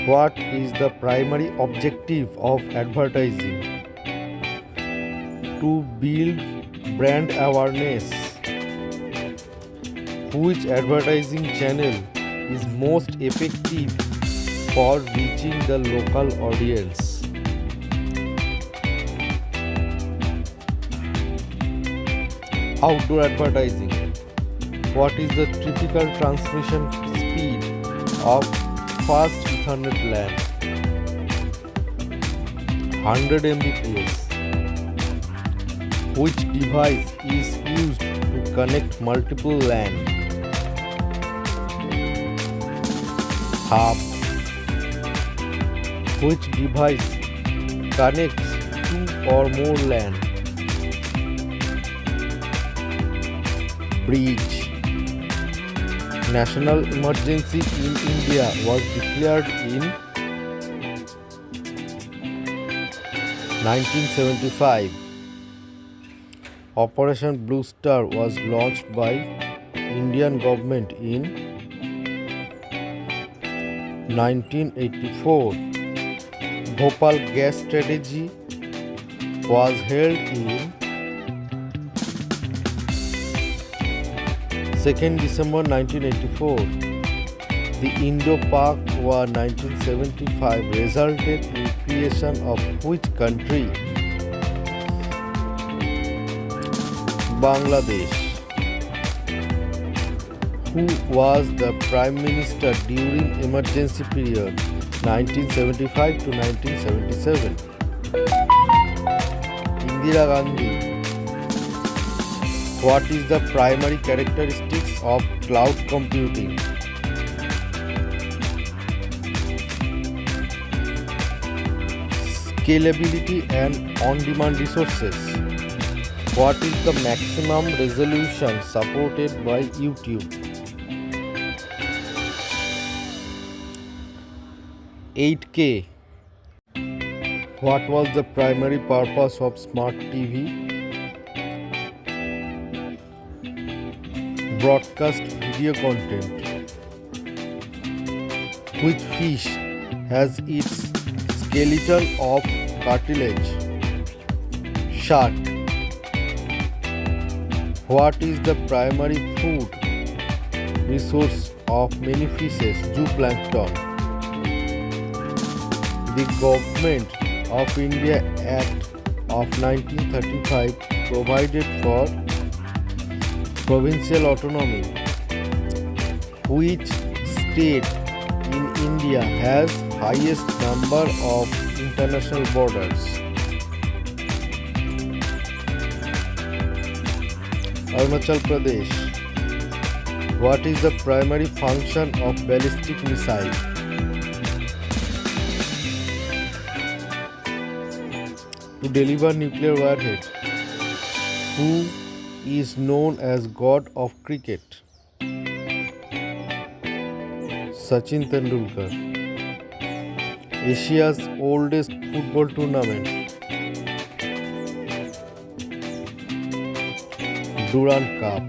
What is the primary objective of advertising? To build brand awareness. Which advertising channel is most effective for reaching the local audience? Outdoor advertising. What is the typical transmission speed of fast Ethernet LAN? 100 Mbps. Which device is used to connect multiple LAN? Hub. Which device connects two or more LAN? Bridge. National emergency in India was declared in 1975. Operation Blue Star was launched by Indian government in 1984. Bhopal gas strategy was held in 2nd December 1984. The Indo-Pak War 1975 resulted in creation of which country? Bangladesh. Who was the Prime Minister during emergency period 1975 to 1977? Indira Gandhi. What is the primary characteristics of cloud computing? Scalability and on-demand resources. What is the maximum resolution supported by YouTube? 8K. What was the primary purpose of smart TV? Broadcast video content. Which fish has its skeleton of cartilage? Shark. What is the primary food resource of many fishes? Zooplankton. The Government of India Act of 1935 provided for provincial autonomy. Which state in India has highest number of international borders? Arunachal Pradesh. What is the primary function of ballistic missile? To deliver nuclear warhead. Who is known as God of Cricket? Sachin Tendulkar. Asia's oldest football tournament. Durand Cup.